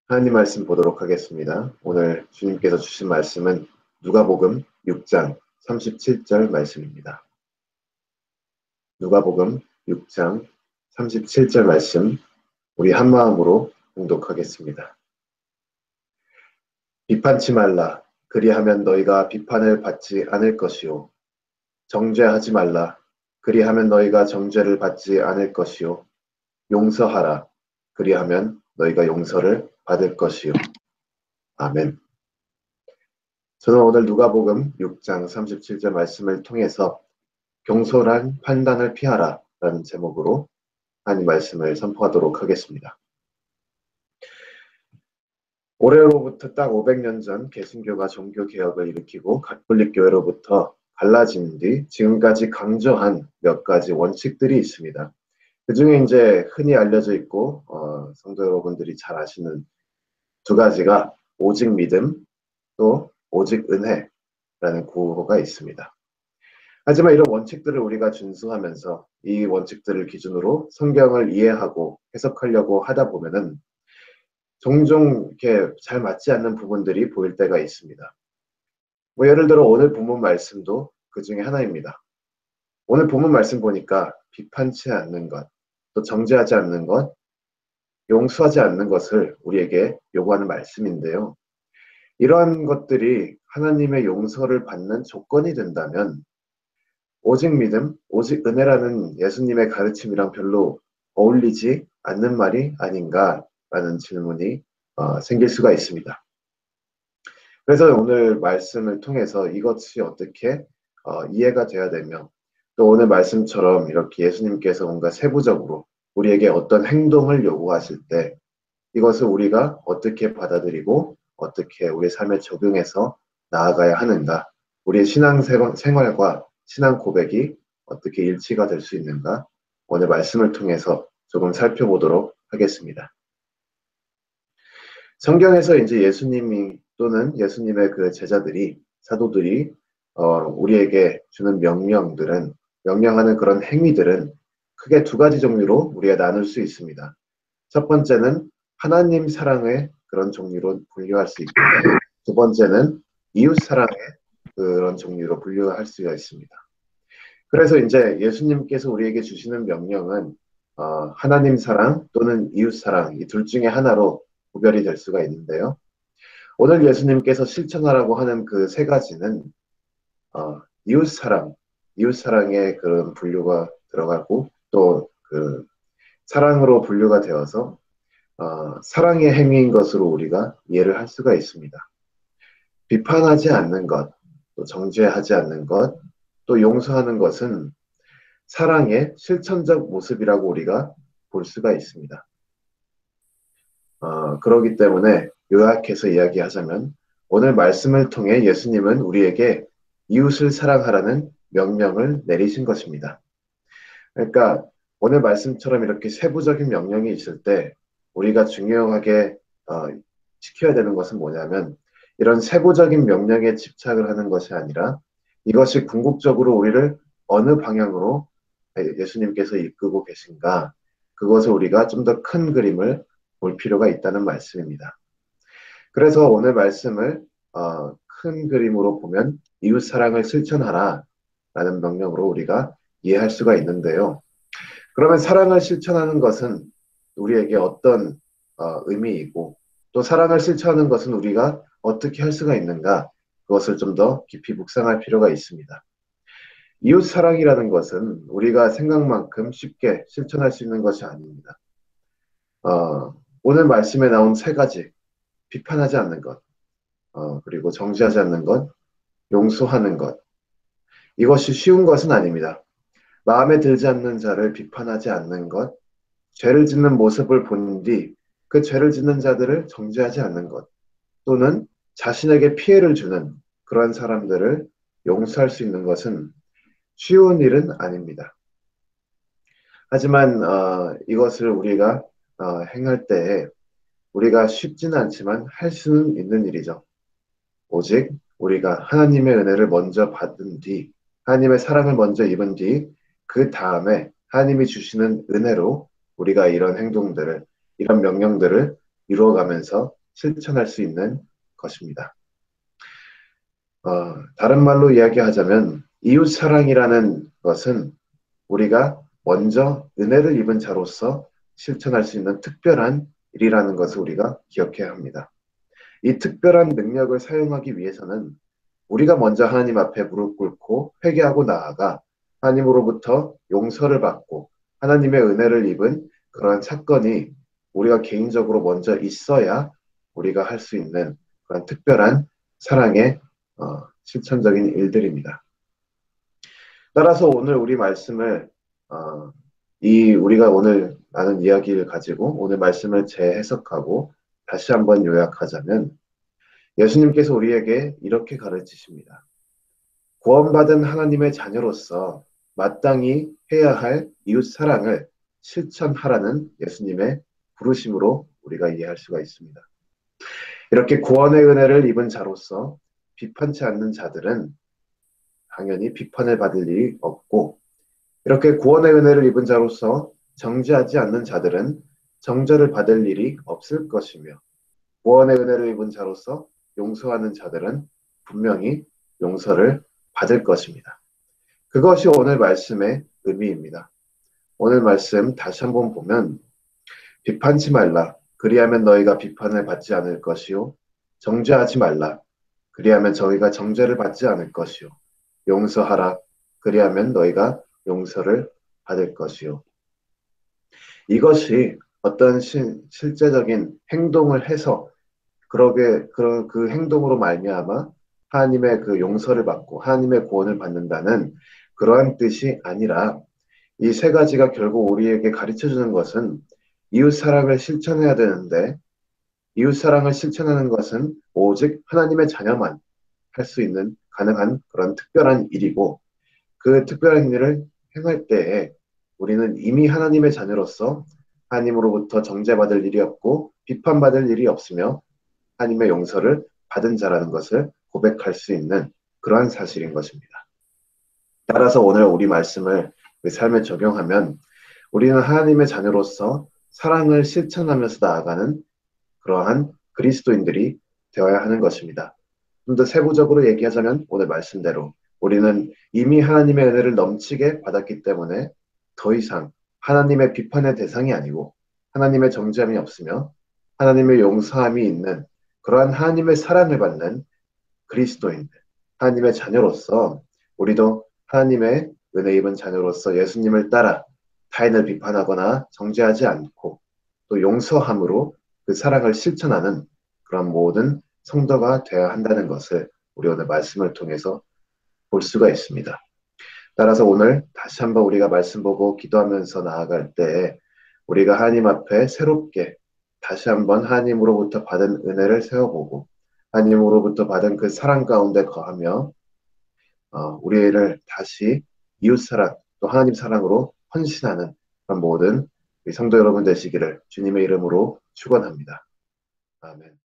하나님 말씀 보도록 하겠습니다. 오늘 주님께서 주신 말씀은 누가복음 6장 37절 말씀입니다. 누가복음 6장 37절 말씀 우리 한마음으로 봉독하겠습니다. 비판치 말라. 그리하면 너희가 비판을 받지 않을 것이요. 정죄하지 말라. 그리하면 너희가 정죄를 받지 않을 것이요. 용서하라. 그리하면 너희가 용서를 받을 것이요. 아멘. 저는 오늘 누가복음 6장 37절 말씀을 통해서 경솔한 판단을 피하라 라는 제목으로 하나님 말씀을 선포하도록 하겠습니다. 올해로부터 딱 500년 전 개신교가 종교개혁을 일으키고 가톨릭교회로부터 갈라진 뒤 지금까지 강조한 몇 가지 원칙들이 있습니다. 그 중에 이제 흔히 알려져 있고 성도 여러분들이 잘 아시는 두 가지가 오직 믿음 또 오직 은혜라는 구호가 있습니다. 하지만 이런 원칙들을 우리가 준수하면서 이 원칙들을 기준으로 성경을 이해하고 해석하려고 하다 보면은 종종 이렇게 잘 맞지 않는 부분들이 보일 때가 있습니다. 예를 들어 오늘 본문 말씀도 그 중에 하나입니다. 오늘 본문 말씀 보니까 비판치 않는 것, 또 정죄하지 않는 것, 용서하지 않는 것을 우리에게 요구하는 말씀인데요. 이러한 것들이 하나님의 용서를 받는 조건이 된다면 오직 믿음, 오직 은혜라는 예수님의 가르침이랑 별로 어울리지 않는 말이 아닌가라는 질문이 생길 수가 있습니다. 그래서 오늘 말씀을 통해서 이것이 어떻게 이해가 돼야 되며 또 오늘 말씀처럼 이렇게 예수님께서 뭔가 세부적으로 우리에게 어떤 행동을 요구하실 때 이것을 우리가 어떻게 받아들이고 어떻게 우리 삶에 적용해서 나아가야 하는가, 우리의 신앙 생활과 신앙 고백이 어떻게 일치가 될 수 있는가, 오늘 말씀을 통해서 조금 살펴보도록 하겠습니다. 성경에서 이제 예수님이 또는 예수님의 그 제자들이, 사도들이 우리에게 주는 명령하는 그런 행위들은 크게 두 가지 종류로 우리가 나눌 수 있습니다. 첫 번째는 하나님 사랑의 그런 종류로 분류할 수 있고, 두 번째는 이웃 사랑의 그런 종류로 분류할 수가 있습니다. 그래서 이제 예수님께서 우리에게 주시는 명령은 하나님 사랑 또는 이웃 사랑, 이 둘 중에 하나로 구별이 될 수가 있는데요. 오늘 예수님께서 실천하라고 하는 그 세 가지는 이웃 사랑의 그런 분류가 들어가고 또 그 사랑으로 분류가 되어서 사랑의 행위인 것으로 우리가 이해를 할 수가 있습니다. 비판하지 않는 것, 또 정죄하지 않는 것, 또 용서하는 것은 사랑의 실천적 모습이라고 우리가 볼 수가 있습니다. 그렇기 때문에 요약해서 이야기하자면 오늘 말씀을 통해 예수님은 우리에게 이웃을 사랑하라는 명령을 내리신 것입니다. 그러니까 오늘 말씀처럼 이렇게 세부적인 명령이 있을 때 우리가 중요하게 지켜야 되는 것은 뭐냐면 이런 세부적인 명령에 집착을 하는 것이 아니라 이것이 궁극적으로 우리를 어느 방향으로 예수님께서 이끌고 계신가, 그것을 우리가 좀 더 큰 그림을 볼 필요가 있다는 말씀입니다. 그래서 오늘 말씀을 큰 그림으로 보면 이웃 사랑을 실천하라 라는 명령으로 우리가 이해할 수가 있는데요. 그러면 사랑을 실천하는 것은 우리에게 어떤 의미이고 또 사랑을 실천하는 것은 우리가 어떻게 할 수가 있는가, 그것을 좀 더 깊이 묵상할 필요가 있습니다. 이웃 사랑이라는 것은 우리가 생각만큼 쉽게 실천할 수 있는 것이 아닙니다. 오늘 말씀에 나온 세 가지, 비판하지 않는 것, 그리고 정죄하지 않는 것, 용서하는 것, 이것이 쉬운 것은 아닙니다. 마음에 들지 않는 자를 비판하지 않는 것, 죄를 짓는 모습을 본 뒤 그 죄를 짓는 자들을 정죄하지 않는 것, 또는 자신에게 피해를 주는 그러한 사람들을 용서할 수 있는 것은 쉬운 일은 아닙니다. 하지만 이것을 우리가 행할 때에 우리가 쉽지는 않지만 할 수는 있는 일이죠. 오직 우리가 하나님의 은혜를 먼저 받은 뒤, 하나님의 사랑을 먼저 입은 뒤, 그 다음에 하나님이 주시는 은혜로 우리가 이런 행동들을, 이런 명령들을 이루어가면서 실천할 수 있는 것입니다. 다른 말로 이야기하자면 이웃사랑이라는 것은 우리가 먼저 은혜를 입은 자로서 실천할 수 있는 특별한 일이라는 것을 우리가 기억해야 합니다. 이 특별한 능력을 사용하기 위해서는 우리가 먼저 하나님 앞에 무릎 꿇고 회개하고 나아가 하나님으로부터 용서를 받고 하나님의 은혜를 입은 그러한 사건이 우리가 개인적으로 먼저 있어야 우리가 할 수 있는 그런 특별한 사랑의 실천적인 일들입니다. 따라서 오늘 우리 말씀을 우리가 오늘 나눈 이야기를 가지고 오늘 말씀을 재해석하고 다시 한번 요약하자면 예수님께서 우리에게 이렇게 가르치십니다. 구원받은 하나님의 자녀로서 마땅히 해야 할 이웃 사랑을 실천하라는 예수님의 부르심으로 우리가 이해할 수가 있습니다. 이렇게 구원의 은혜를 입은 자로서 비판치 않는 자들은 당연히 비판을 받을 일이 없고 이렇게 구원의 은혜를 입은 자로서 정죄하지 않는 자들은 정죄를 받을 일이 없을 것이며 구원의 은혜를 입은 자로서 용서하는 자들은 분명히 용서를 받을 것입니다. 그것이 오늘 말씀의 의미입니다. 오늘 말씀 다시 한번 보면 비판치 말라 그리하면 너희가 비판을 받지 않을 것이요 정죄하지 말라 그리하면 저희가 정죄를 받지 않을 것이요 용서하라 그리하면 너희가 용서를 받을 것이요. 이것이 어떤 실제적인 행동을 해서 그 행동으로 말미암아 하나님의 그 용서를 받고 하나님의 구원을 받는다는 그러한 뜻이 아니라 이 세 가지가 결국 우리에게 가르쳐 주는 것은 이웃 사랑을 실천해야 되는데 이웃 사랑을 실천하는 것은 오직 하나님의 자녀만 할 수 있는 가능한 그런 특별한 일이고 그 특별한 일을 행할 때에 우리는 이미 하나님의 자녀로서 하나님으로부터 정죄받을 일이 없고 비판받을 일이 없으며 하나님의 용서를 받은 자라는 것을 고백할 수 있는 그러한 사실인 것입니다. 따라서 오늘 우리 말씀을 우리 삶에 적용하면 우리는 하나님의 자녀로서 사랑을 실천하면서 나아가는 그러한 그리스도인들이 되어야 하는 것입니다. 좀 더 세부적으로 얘기하자면 오늘 말씀대로 우리는 이미 하나님의 은혜를 넘치게 받았기 때문에 더 이상 하나님의 비판의 대상이 아니고 하나님의 정죄함이 없으며 하나님의 용서함이 있는 그러한 하나님의 사랑을 받는 그리스도인들, 하나님의 자녀로서 우리도 하나님의 은혜 입은 자녀로서 예수님을 따라 타인을 비판하거나 정죄하지 않고 또 용서함으로 그 사랑을 실천하는 그런 모든 성도가 되어야 한다는 것을 우리 오늘 말씀을 통해서 볼 수가 있습니다. 따라서 오늘 다시 한번 우리가 말씀 보고 기도하면서 나아갈 때 우리가 하나님 앞에 새롭게 다시 한번 하나님으로부터 받은 은혜를 세워보고 하나님으로부터 받은 그 사랑 가운데 거하며 우리를 다시 이웃사랑 또 하나님 사랑으로 헌신하는 그런 모든 성도 여러분 되시기를 주님의 이름으로 축원합니다. 아멘.